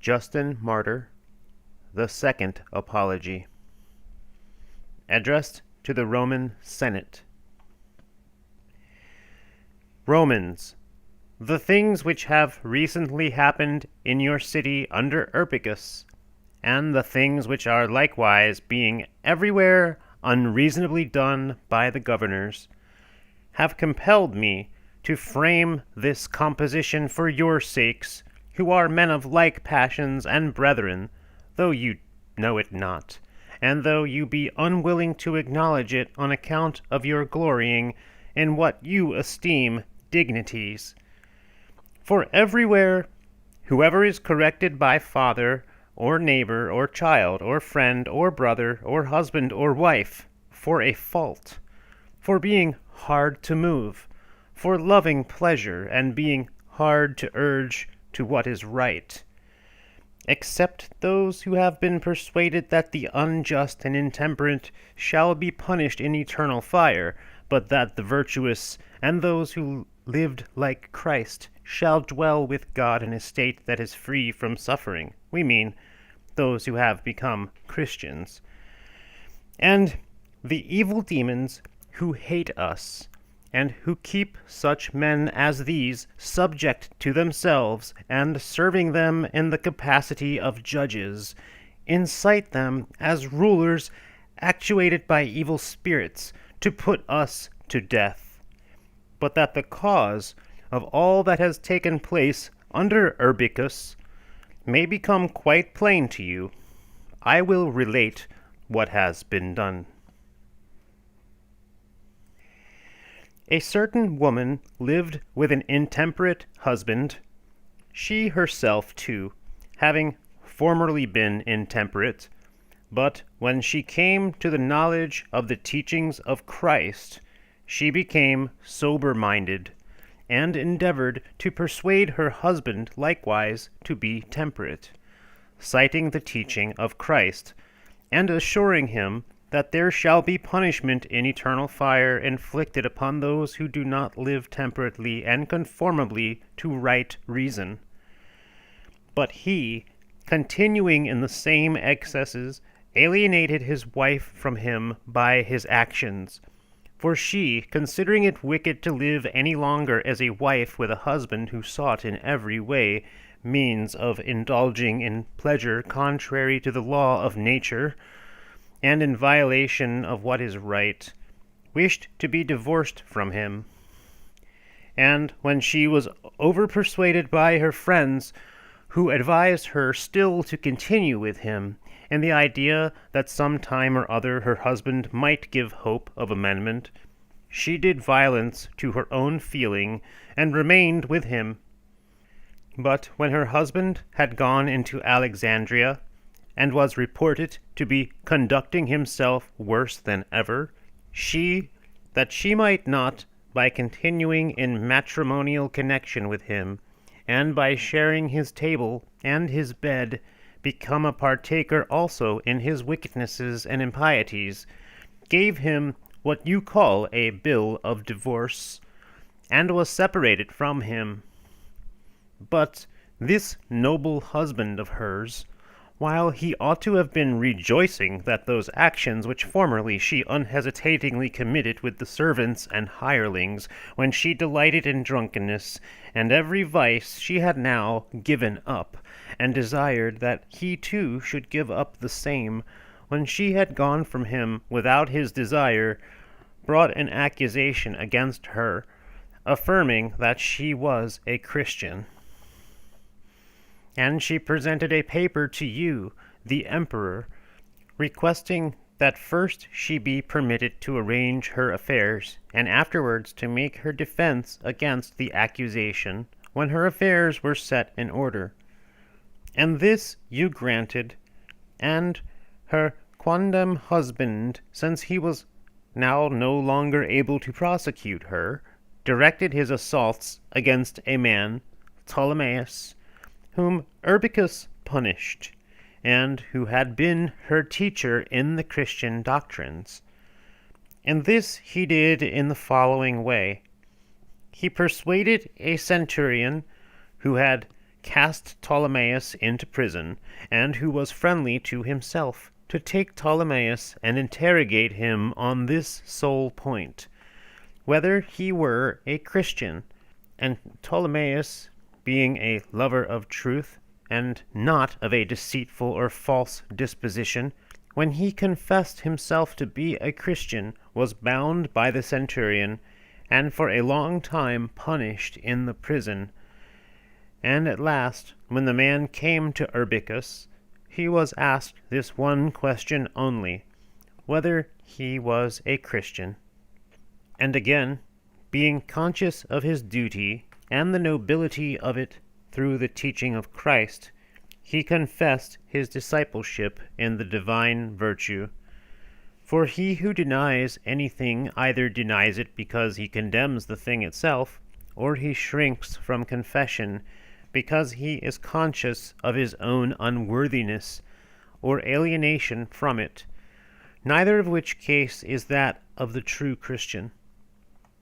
Justin Martyr, the Second Apology. Addressed to the Roman Senate. Romans, the things which have recently happened in your city under Urbicus, and the things which are likewise being everywhere unreasonably done by the governors, have compelled me to frame this composition for your sakes, who are men of like passions and brethren, though you know it not, and though you be unwilling to acknowledge it on account of your glorying in what you esteem dignities. For everywhere, whoever is corrected by father, or neighbor, or child, or friend, or brother, or husband, or wife, for a fault, for being hard to move, for loving pleasure, and being hard to urge to what is right, except those who have been persuaded that the unjust and intemperate shall be punished in eternal fire, but that the virtuous and those who lived like Christ shall dwell with God in a state that is free from suffering. We mean those who have become Christians. And the evil demons who hate us, and who keep such men as these subject to themselves and serving them in the capacity of judges, incite them as rulers actuated by evil spirits to put us to death. But that the cause of all that has taken place under Urbicus may become quite plain to you, I will relate what has been done. A certain woman lived with an intemperate husband, she herself too, having formerly been intemperate, but when she came to the knowledge of the teachings of Christ, she became sober-minded, and endeavored to persuade her husband likewise to be temperate, citing the teaching of Christ, and assuring him that there shall be punishment in eternal fire inflicted upon those who do not live temperately and conformably to right reason. But he, continuing in the same excesses, alienated his wife from him by his actions. For she, considering it wicked to live any longer as a wife with a husband who sought in every way means of indulging in pleasure contrary to the law of nature, and in violation of what is right, wished to be divorced from him. And when she was over-persuaded by her friends, who advised her still to continue with him, in the idea that some time or other her husband might give hope of amendment, she did violence to her own feeling, and remained with him. But when her husband had gone into Alexandria, and was reported to be conducting himself worse than ever, she, that she might not, by continuing in matrimonial connection with him, and by sharing his table and his bed, become a partaker also in his wickednesses and impieties, gave him what you call a bill of divorce, and was separated from him. But this noble husband of hers, while he ought to have been rejoicing that those actions which formerly she unhesitatingly committed with the servants and hirelings, when she delighted in drunkenness and every vice, she had now given up, and desired that he too should give up the same, when she had gone from him without his desire, brought an accusation against her, affirming that she was a Christian. And she presented a paper to you, the emperor, requesting that first she be permitted to arrange her affairs, and afterwards to make her defense against the accusation, when her affairs were set in order. And this you granted, and her quondam husband, since he was now no longer able to prosecute her, directed his assaults against a man, Ptolemaeus, whom Urbicus punished, and who had been her teacher in the Christian doctrines. And this he did in the following way. He persuaded a centurion, who had cast Ptolemaeus into prison, and who was friendly to himself, to take Ptolemaeus and interrogate him on this sole point, whether he were a Christian. And Ptolemaeus, being a lover of truth, and not of a deceitful or false disposition, when he confessed himself to be a Christian, was bound by the centurion, and for a long time punished in the prison. And at last, when the man came to Urbicus, he was asked this one question only, whether he was a Christian. And again, being conscious of his duty and the nobility of it through the teaching of Christ, he confessed his discipleship in the divine virtue. For he who denies anything either denies it because he condemns the thing itself, or he shrinks from confession because he is conscious of his own unworthiness or alienation from it, neither of which case is that of the true Christian.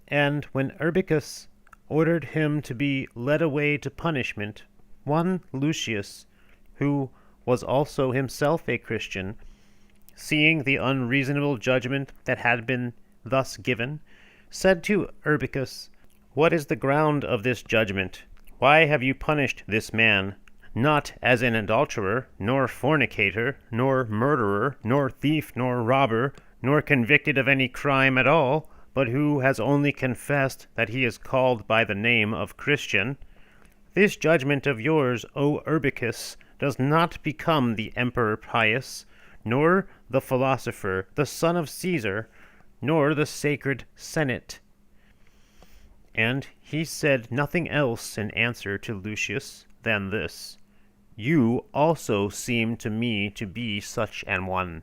And when Urbicus ordered him to be led away to punishment, one Lucius, who was also himself a Christian, seeing the unreasonable judgment that had been thus given, said to Urbicus, "What is the ground of this judgment? Why have you punished this man, not as an adulterer, nor fornicator, nor murderer, nor thief, nor robber, nor convicted of any crime at all, but who has only confessed that he is called by the name of Christian? This judgment of yours, O Urbicus, does not become the Emperor Pius, nor the philosopher, the son of Caesar, nor the sacred Senate." And he said nothing else in answer to Lucius than this, "You also seem to me to be such an one."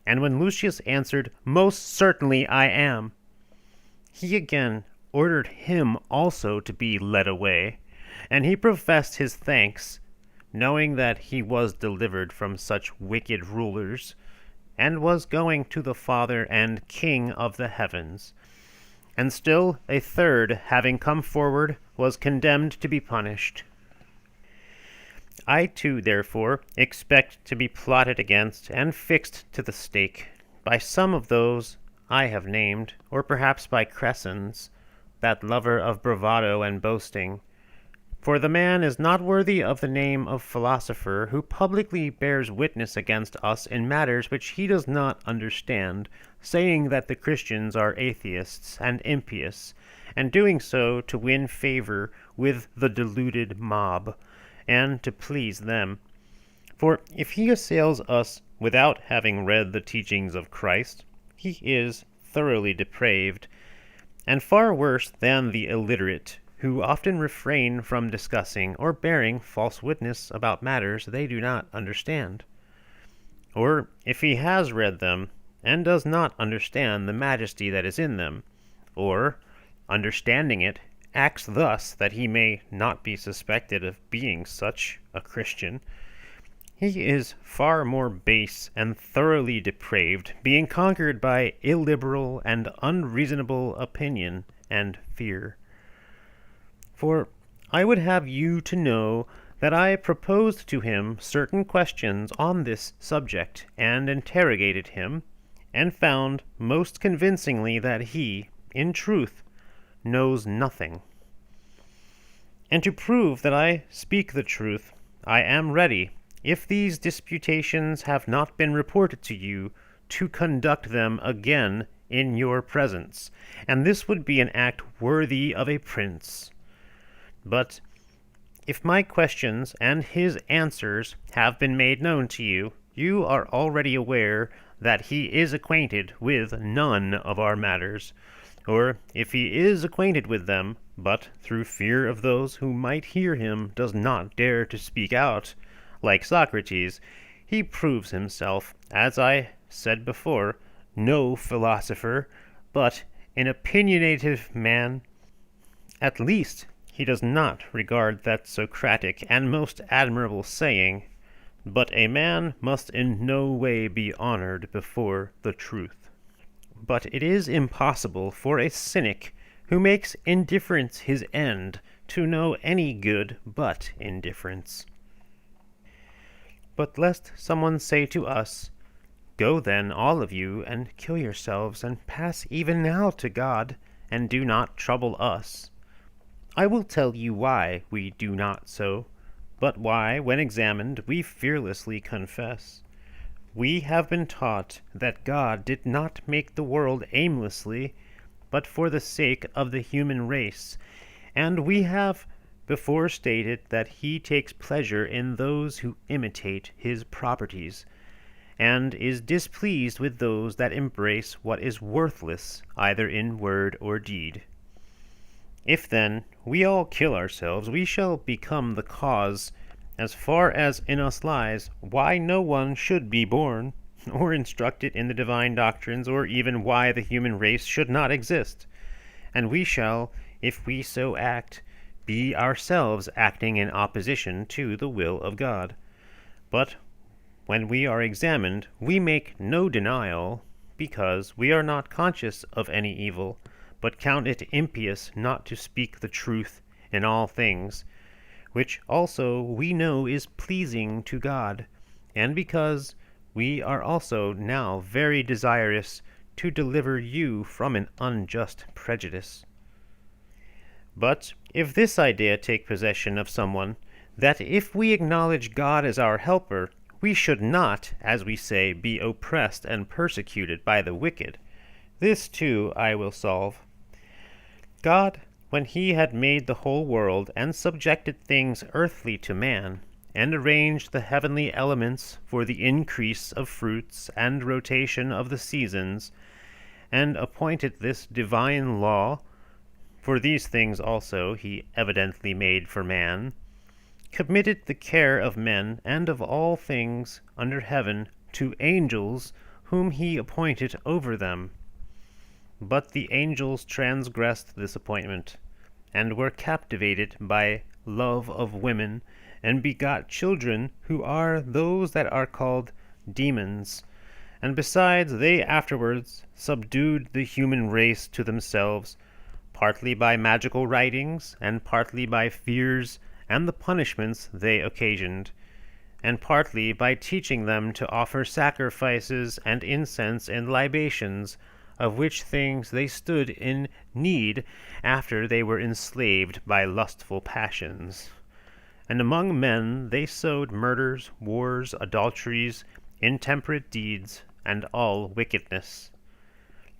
And when Lucius answered, "Most certainly I am," he again ordered him also to be led away, and he professed his thanks, knowing that he was delivered from such wicked rulers, and was going to the Father and King of the heavens. And still a third, having come forward, was condemned to be punished. I too, therefore, expect to be plotted against and fixed to the stake by some of those I have named, or perhaps by Crescens, that lover of bravado and boasting. For the man is not worthy of the name of philosopher who publicly bears witness against us in matters which he does not understand, saying that the Christians are atheists and impious, and doing so to win favor with the deluded mob, and to please them. For if he assails us without having read the teachings of Christ, he is thoroughly depraved, and far worse than the illiterate, who often refrain from discussing or bearing false witness about matters they do not understand. Or if he has read them, and does not understand the majesty that is in them, or, understanding it, acts thus that he may not be suspected of being such a Christian, he is far more base and thoroughly depraved, being conquered by illiberal and unreasonable opinion and fear. For I would have you to know that I proposed to him certain questions on this subject, and interrogated him, and found most convincingly that he, in truth, knows nothing. And to prove that I speak the truth, I am ready, if these disputations have not been reported to you, to conduct them again in your presence, and this would be an act worthy of a prince. But if my questions and his answers have been made known to you, you are already aware that he is acquainted with none of our matters, or if he is acquainted with them, but through fear of those who might hear him does not dare to speak out, like Socrates, he proves himself, as I said before, no philosopher, but an opinionative man. At least he does not regard that Socratic and most admirable saying, "But a man must in no way be honored before the truth." But it is impossible for a cynic who makes indifference his end to know any good but indifference. But lest someone say to us, Go then, all of you, and kill yourselves, and pass even now to God, and do not trouble us. I will tell you why we do not so, but why, when examined, we fearlessly confess. We have been taught that God did not make the world aimlessly, but for the sake of the human race, and we have before stated that he takes pleasure in those who imitate his properties, and is displeased with those that embrace what is worthless either in word or deed. If then we all kill ourselves, we shall become the cause, as far as in us lies, why no one should be born, or instructed in the divine doctrines, or even why the human race should not exist. And we shall, if we so act, be ourselves acting in opposition to the will of God. But when we are examined, we make no denial, because we are not conscious of any evil, but count it impious not to speak the truth in all things, which also we know is pleasing to God, and because we are also now very desirous to deliver you from an unjust prejudice. But if this idea take possession of someone, that if we acknowledge God as our helper, we should not, as we say, be oppressed and persecuted by the wicked, this too I will solve. God, when he had made the whole world, and subjected things earthly to man, and arranged the heavenly elements for the increase of fruits and rotation of the seasons, and appointed this divine law, for these things also he evidently made for man, committed the care of men and of all things under heaven to angels, whom he appointed over them. But the angels transgressed this appointment, and were captivated by love of women, and begot children, who are those that are called demons. And besides, they afterwards subdued the human race to themselves, partly by magical writings, and partly by fears and the punishments they occasioned, and partly by teaching them to offer sacrifices and incense and libations, of which things they stood in need after they were enslaved by lustful passions. And among men they sowed murders, wars, adulteries, intemperate deeds, and all wickedness.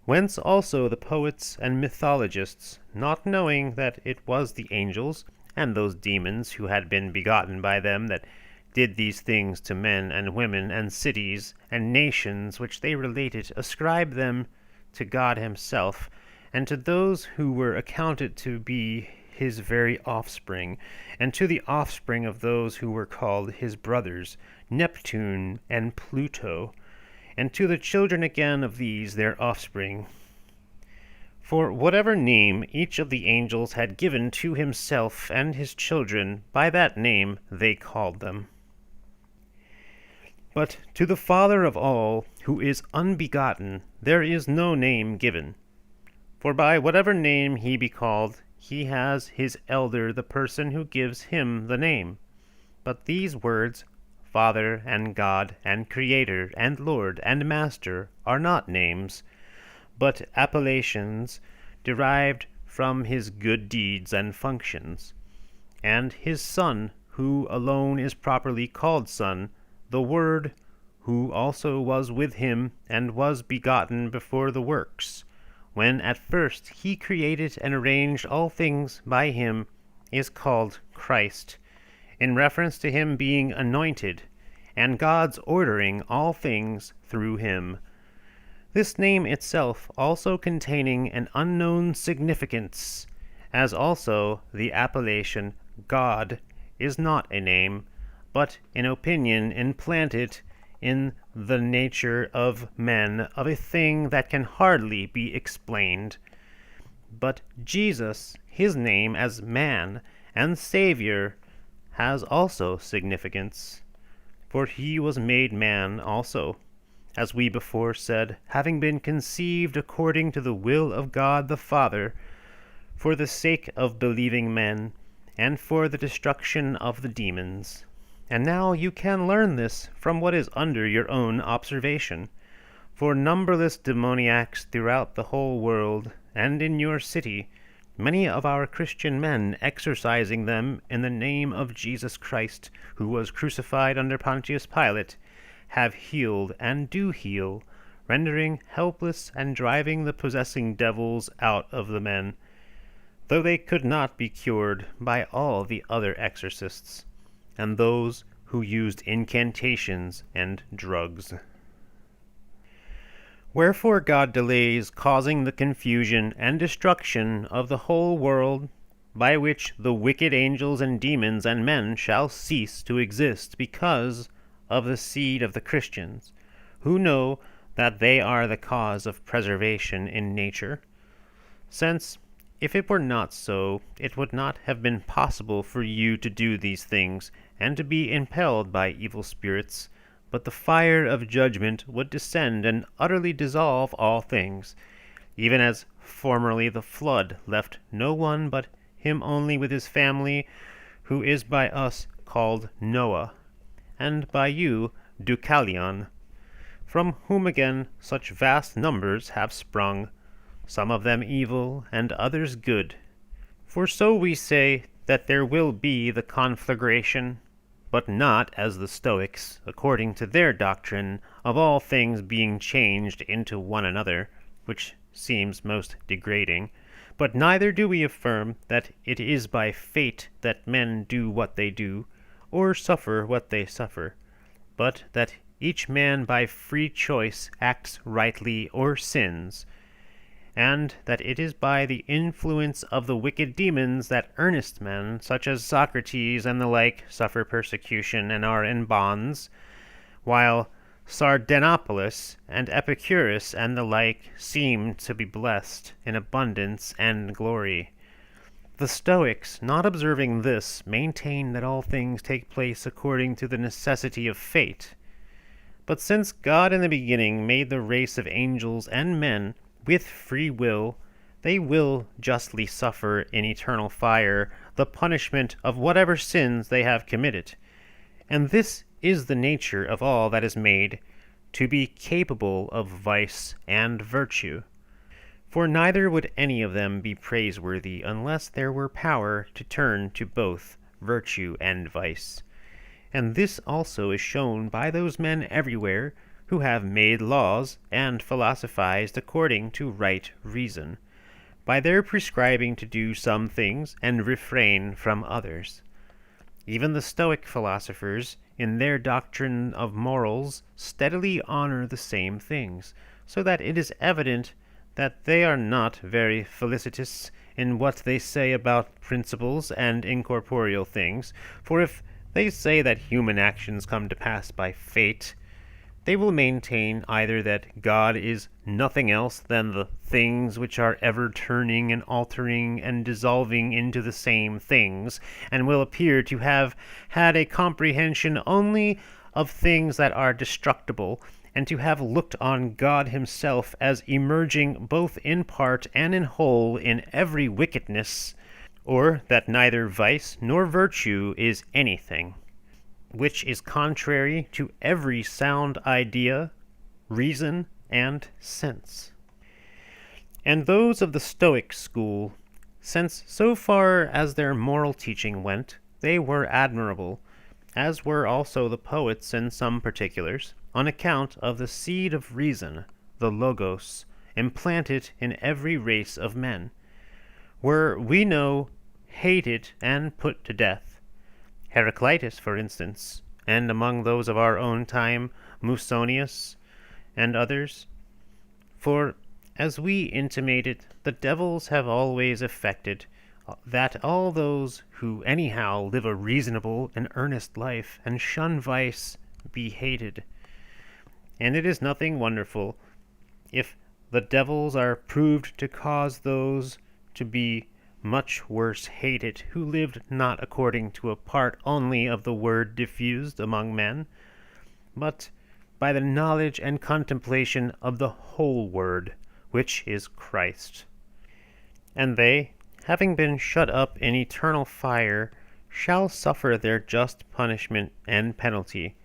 Whence also the poets and mythologists, not knowing that it was the angels and those demons who had been begotten by them that did these things to men and women and cities and nations which they related, ascribed them to God himself, and to those who were accounted to be his very offspring, and to the offspring of those who were called his brothers, Neptune and Pluto, and to the children again of these their offspring. For whatever name each of the angels had given to himself and his children, by that name they called them. But to the Father of all, who is unbegotten, there is no name given. For by whatever name he be called, he has his elder the person who gives him the name. But these words, Father and God and Creator and Lord and Master, are not names, but appellations derived from his good deeds and functions. And his Son, who alone is properly called Son, the Word, who also was with him and was begotten before the works, when at first he created and arranged all things by him, is called Christ, in reference to him being anointed, and God's ordering all things through him. This name itself also containing an unknown significance, as also the appellation God is not a name, but an opinion implanted in the nature of men of a thing that can hardly be explained. But Jesus, his name as man and Savior, has also significance, for he was made man also, as we before said, having been conceived according to the will of God the Father, for the sake of believing men, and for the destruction of the demons. And now you can learn this from what is under your own observation. For numberless demoniacs throughout the whole world, and in your city, many of our Christian men exorcising them in the name of Jesus Christ, who was crucified under Pontius Pilate, have healed and do heal, rendering helpless and driving the possessing devils out of the men, though they could not be cured by all the other exorcists, and those who used incantations and drugs. Wherefore God delays, causing the confusion and destruction of the whole world, by which the wicked angels and demons and men shall cease to exist, because of the seed of the Christians, who know that they are the cause of preservation in nature. Since, if it were not so, it would not have been possible for you to do these things, and to be impelled by evil spirits, but the fire of judgment would descend and utterly dissolve all things, even as formerly the flood left no one but him only with his family, who is by us called Noah, and by you Deucalion, from whom again such vast numbers have sprung, some of them evil, and others good. For so we say that there will be the conflagration, but not as the Stoics, according to their doctrine of all things being changed into one another, which seems most degrading. But neither do we affirm that it is by fate that men do what they do, or suffer what they suffer, but that each man by free choice acts rightly or sins, and that it is by the influence of the wicked demons that earnest men, such as Socrates and the like, suffer persecution and are in bonds, while Sardanapalus and Epicurus and the like seem to be blessed in abundance and glory. The Stoics, not observing this, maintain that all things take place according to the necessity of fate. But since God in the beginning made the race of angels and men with free will, they will justly suffer in eternal fire the punishment of whatever sins they have committed. And this is the nature of all that is made, to be capable of vice and virtue. For neither would any of them be praiseworthy unless there were power to turn to both virtue and vice. And this also is shown by those men everywhere who have made laws and philosophized according to right reason, by their prescribing to do some things and refrain from others. Even the Stoic philosophers, in their doctrine of morals, steadily honor the same things, so that it is evident that they are not very felicitous in what they say about principles and incorporeal things, for if they say that human actions come to pass by fate, they will maintain either that God is nothing else than the things which are ever turning and altering and dissolving into the same things, and will appear to have had a comprehension only of things that are destructible, and to have looked on God himself as emerging both in part and in whole in every wickedness, or that neither vice nor virtue is anything, which is contrary to every sound idea, reason, and sense. And those of the Stoic school, since so far as their moral teaching went, they were admirable, as were also the poets in some particulars, on account of the seed of reason, the Logos, implanted in every race of men, were, we know, hated and put to death. Heraclitus, for instance, and among those of our own time, Musonius, and others. For, as we intimated, the devils have always effected that all those who anyhow live a reasonable and earnest life and shun vice be hated. And it is nothing wonderful if the devils are proved to cause those to be much worse hated who lived not according to a part only of the word diffused among men, but by the knowledge and contemplation of the whole word, which is Christ. And they, having been shut up in eternal fire, shall suffer their just punishment and penalty.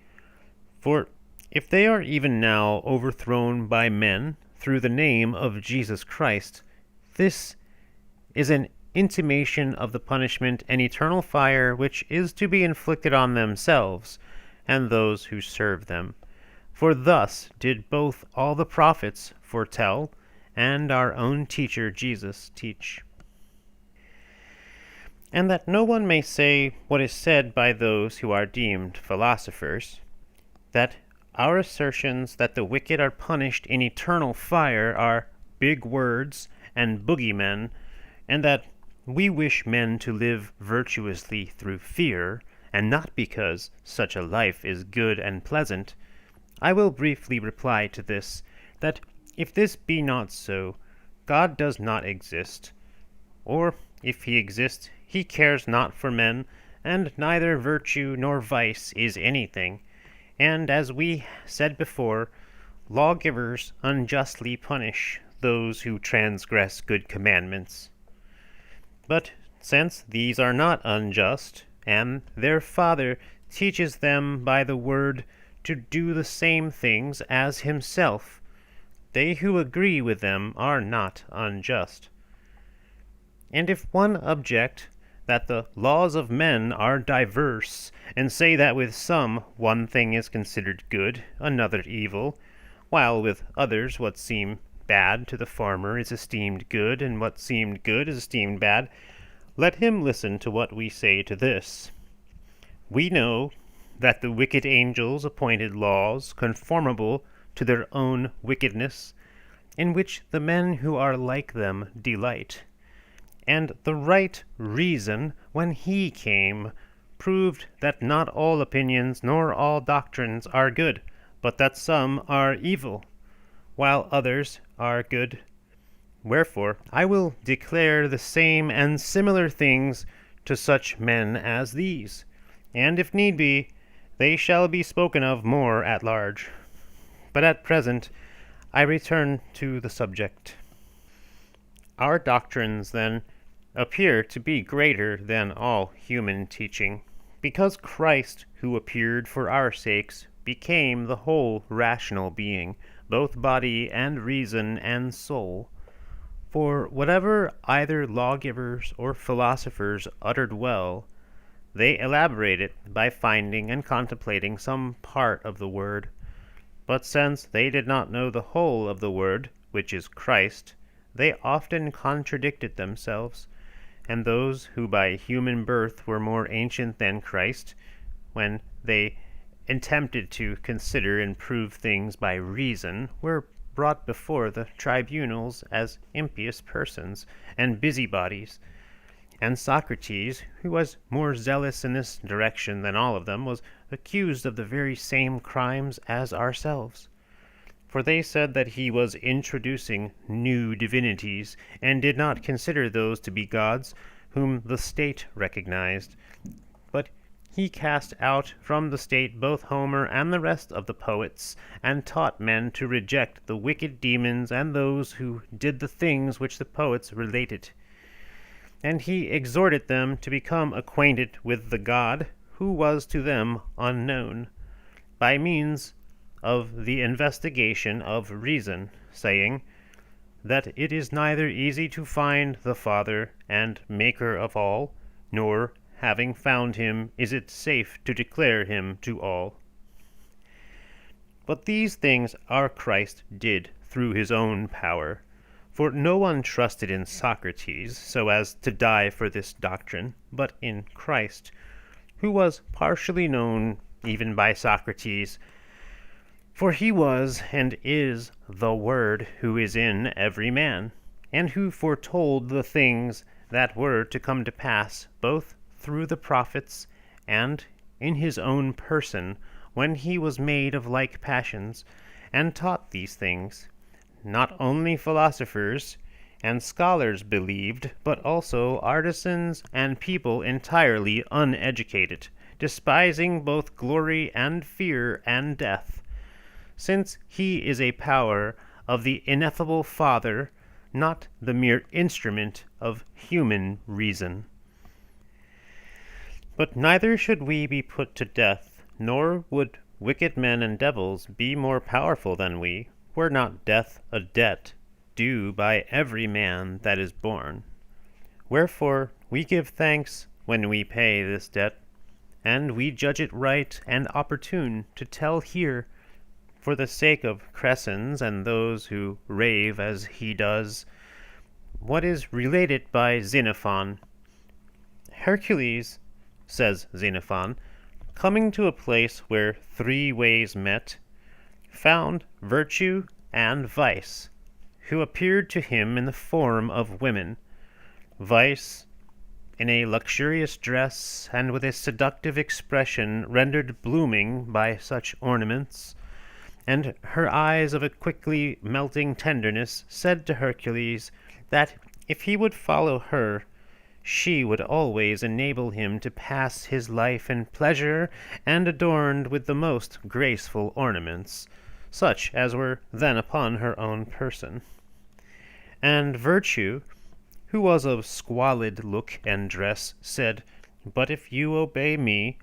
For if they are even now overthrown by men through the name of Jesus Christ, this is an intimation of the punishment and eternal fire which is to be inflicted on themselves and those who serve them. For thus did both all the prophets foretell, and our own teacher Jesus teach. And that no one may say what is said by those who are deemed philosophers, that our assertions that the wicked are punished in eternal fire are big words and boogeymen, and that we wish men to live virtuously through fear, and not because such a life is good and pleasant, I will briefly reply to this, that if this be not so, God does not exist, or if he exists, he cares not for men, and neither virtue nor vice is anything, and as we said before, lawgivers unjustly punish those who transgress good commandments. But since these are not unjust, and their Father teaches them by the word to do the same things as himself, they who agree with them are not unjust. And if one object that the laws of men are diverse, and say that with some one thing is considered good, another evil, while with others what seem bad to the former is esteemed good, and what seemed good is esteemed bad, let him listen to what we say to this. We know that the wicked angels appointed laws conformable to their own wickedness, in which the men who are like them delight. And the right reason, when he came, proved that not all opinions nor all doctrines are good, but that some are evil, while others are good. Wherefore I will declare the same and similar things to such men as these, and if need be, they shall be spoken of more at large. But at present I return to the subject. Our doctrines, then, appear to be greater than all human teaching, because Christ, who appeared for our sakes, became the whole rational being, both body and reason and soul. For whatever either lawgivers or philosophers uttered well, they elaborated by finding and contemplating some part of the word. But since they did not know the whole of the word, which is Christ, they often contradicted themselves, and those who by human birth were more ancient than Christ, when they attempted to consider and prove things by reason, were brought before the tribunals as impious persons and busybodies. And Socrates, who was more zealous in this direction than all of them, was accused of the very same crimes as ourselves. For they said that he was introducing new divinities, and did not consider those to be gods whom the state recognized. But he cast out from the state both Homer and the rest of the poets, and taught men to reject the wicked demons and those who did the things which the poets related. And he exhorted them to become acquainted with the God, who was to them unknown, by means of the investigation of reason, saying, that it is neither easy to find the Father and Maker of all, nor, having found him, is it safe to declare him to all. But these things our Christ did through his own power, for no one trusted in Socrates so as to die for this doctrine, but in Christ, who was partially known even by Socrates, for he was and is the Word who is in every man, and who foretold the things that were to come to pass, both through the prophets and in his own person, when he was made of like passions, and taught these things. Not only philosophers and scholars believed, but also artisans and people entirely uneducated, despising both glory and fear and death, since he is a power of the ineffable Father, not the mere instrument of human reason. But neither should we be put to death, nor would wicked men and devils be more powerful than we, were not death a debt due by every man that is born. Wherefore we give thanks when we pay this debt, and we judge it right and opportune to tell here, for the sake of Crescens and those who rave as he does, what is related by Xenophon. Hercules, says Xenophon, coming to a place where 3 ways met, found virtue and vice, who appeared to him in the form of women. Vice, in a luxurious dress and with a seductive expression rendered blooming by such ornaments, and her eyes of a quickly melting tenderness, said to Hercules that if he would follow her, she would always enable him to pass his life in pleasure and adorned with the most graceful ornaments, such as were then upon her own person. And Virtue, who was of squalid look and dress, said, But if you obey me,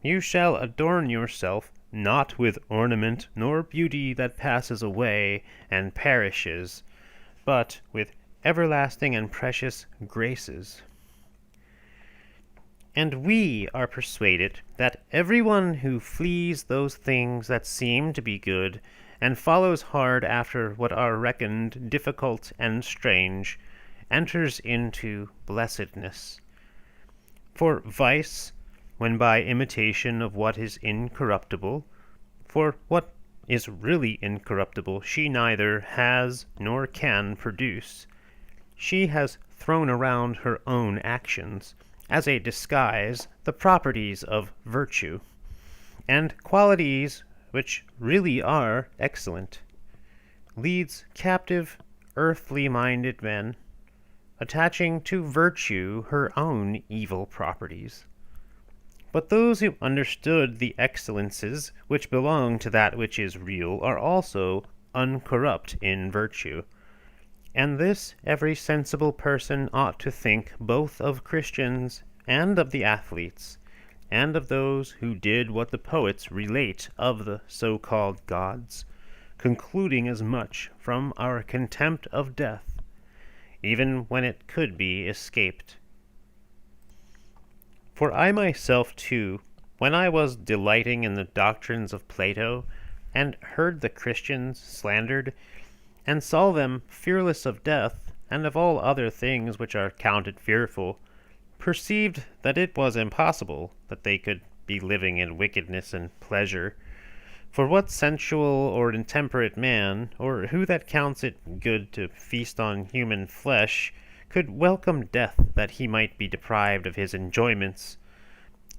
you shall adorn yourself not with ornament nor beauty that passes away and perishes, but with everlasting and precious graces. And we are persuaded that everyone who flees those things that seem to be good, and follows hard after what are reckoned difficult and strange, enters into blessedness. For vice, when by imitation of what is incorruptible, for what is really incorruptible she neither has nor can produce, she has thrown around her own actions, as a disguise, the properties of virtue, and qualities which really are excellent, leads captive earthly-minded men, attaching to virtue her own evil properties. But those who understood the excellences which belong to that which is real are also uncorrupt in virtue. And this every sensible person ought to think both of Christians and of the athletes, and of those who did what the poets relate of the so-called gods, concluding as much from our contempt of death, even when it could be escaped. For I myself too, when I was delighting in the doctrines of Plato, and heard the Christians slandered, and saw them fearless of death, and of all other things which are counted fearful, perceived that it was impossible that they could be living in wickedness and pleasure. For what sensual or intemperate man, or who that counts it good to feast on human flesh, could welcome death that he might be deprived of his enjoyments,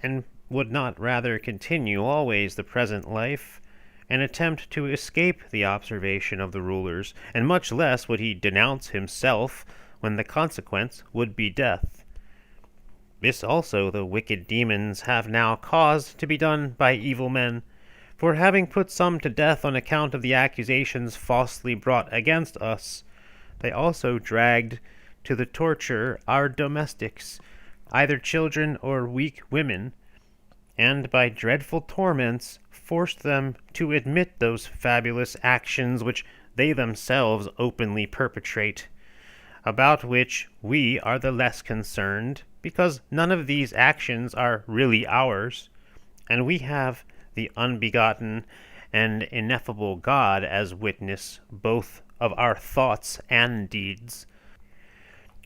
and would not rather continue always the present life, and attempt to escape the observation of the rulers, and much less would he denounce himself when the consequence would be death. This also the wicked demons have now caused to be done by evil men, for having put some to death on account of the accusations falsely brought against us, they also dragged to the torture our domestics, either children or weak women, and by dreadful torments forced them to admit those fabulous actions which they themselves openly perpetrate, about which we are the less concerned, because none of these actions are really ours, and we have the unbegotten and ineffable God as witness both of our thoughts and deeds.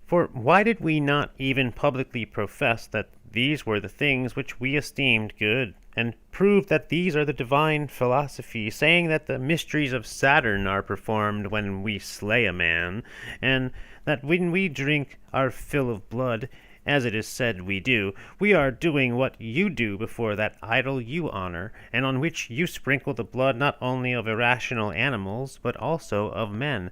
For why did we not even publicly profess that these were the things which we esteemed good, and prove that these are the divine philosophy, saying that the mysteries of Saturn are performed when we slay a man, and that when we drink our fill of blood, as it is said we do, we are doing what you do before that idol you honor, and on which you sprinkle the blood not only of irrational animals, but also of men,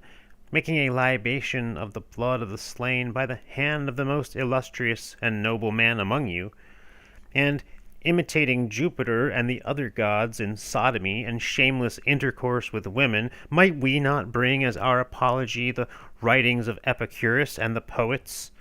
making a libation of the blood of the slain by the hand of the most illustrious and noble man among you, and imitating Jupiter and the other gods in sodomy and shameless intercourse with women, might we not bring as our apology the writings of Epicurus and the poets,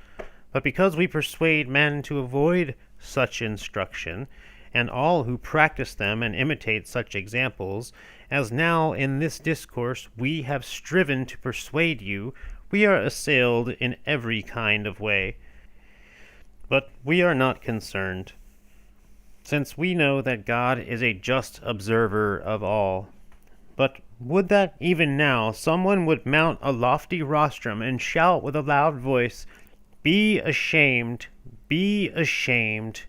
But because we persuade men to avoid such instruction, and all who practice them and imitate such examples, as now in this discourse we have striven to persuade you, we are assailed in every kind of way. But we are not concerned, since we know that God is a just observer of all. But would that even now someone would mount a lofty rostrum and shout with a loud voice, "Be ashamed, be ashamed,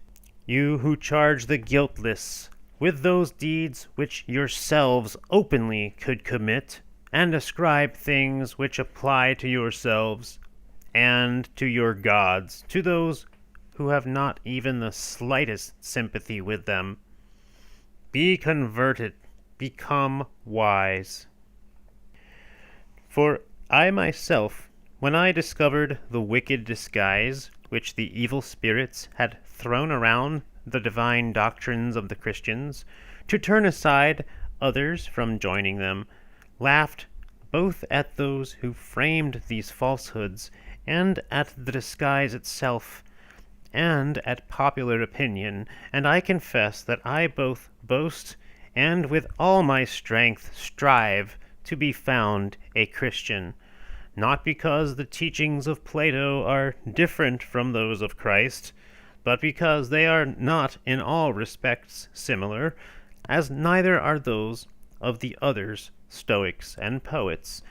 you who charge the guiltless with those deeds which yourselves openly could commit, and ascribe things which apply to yourselves and to your gods, to those who have not even the slightest sympathy with them. Be converted, become wise." For I myself, when I discovered the wicked disguise which the evil spirits had thrown around the divine doctrines of the Christians, to turn aside others from joining them, laughed both at those who framed these falsehoods, and at the disguise itself, and at popular opinion, and I confess that I both boast and with all my strength strive to be found a Christian, not because the teachings of Plato are different from those of Christ, but because they are not in all respects similar, as neither are those of the others, Stoics and poets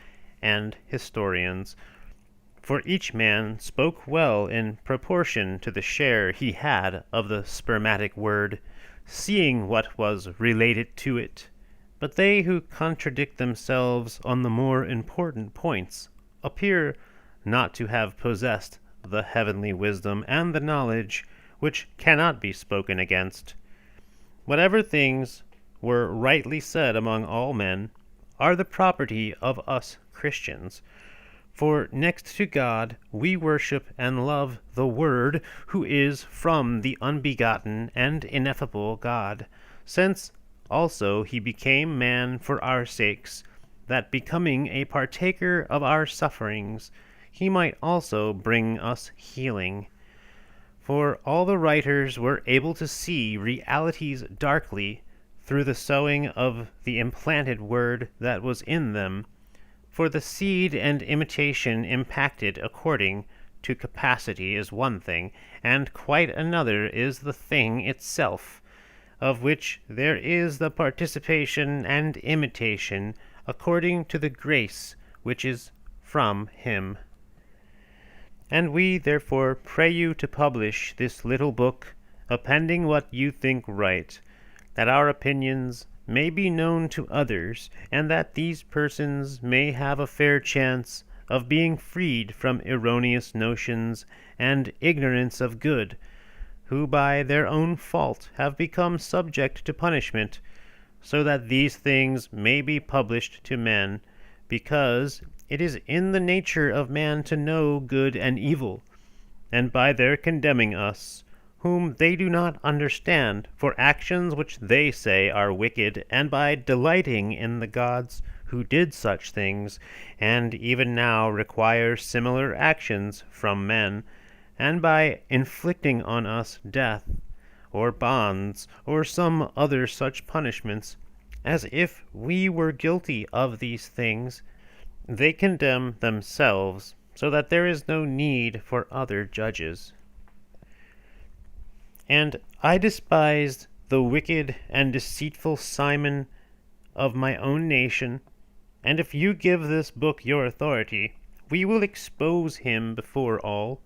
and historians. For each man spoke well in proportion to the share he had of the spermatic word, seeing what was related to it. But they who contradict themselves on the more important points appear not to have possessed the heavenly wisdom and the knowledge which cannot be spoken against. Whatever things were rightly said among all men are the property of us Christians. For next to God we worship and love the Word, who is from the unbegotten and ineffable God, since also he became man for our sakes, that becoming a partaker of our sufferings, he might also bring us healing. For all the writers were able to see realities darkly through the sowing of the implanted word that was in them. For the seed and imitation impacted according to capacity is one thing, and quite another is the thing itself, of which there is the participation and imitation according to the grace which is from him. And we therefore pray you to publish this little book, appending what you think right, that our opinions may be known to others, and that these persons may have a fair chance of being freed from erroneous notions and ignorance of good, who by their own fault have become subject to punishment, so that these things may be published to men, because it is in the nature of man to know good and evil, and by their condemning us, whom they do not understand, for actions which they say are wicked, and by delighting in the gods who did such things, and even now require similar actions from men, and by inflicting on us death, or bonds, or some other such punishments, as if we were guilty of these things, they condemn themselves, so that there is no need for other judges. And I despised the wicked and deceitful Simon of my own nation, and if you give this book your authority, we will expose him before all,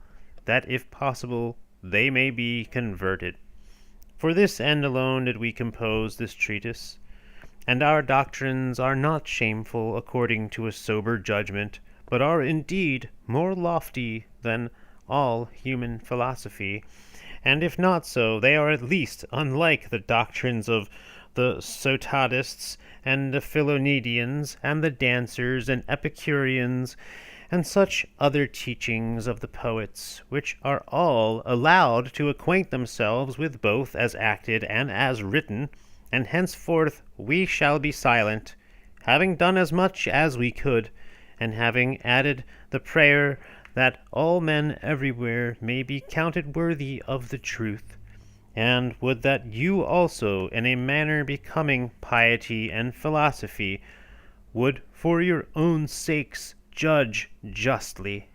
that if possible they may be converted. For this end alone did we compose this treatise, and our doctrines are not shameful according to a sober judgment, but are indeed more lofty than all human philosophy, and if not so, they are at least unlike the doctrines of the Sotadists and the Philonedians and the dancers and Epicureans and such other teachings of the poets, which are all allowed to acquaint themselves with both as acted and as written, and henceforth we shall be silent, having done as much as we could, and having added the prayer that all men everywhere may be counted worthy of the truth, and would that you also, in a manner becoming piety and philosophy, would for your own sakes judge justly.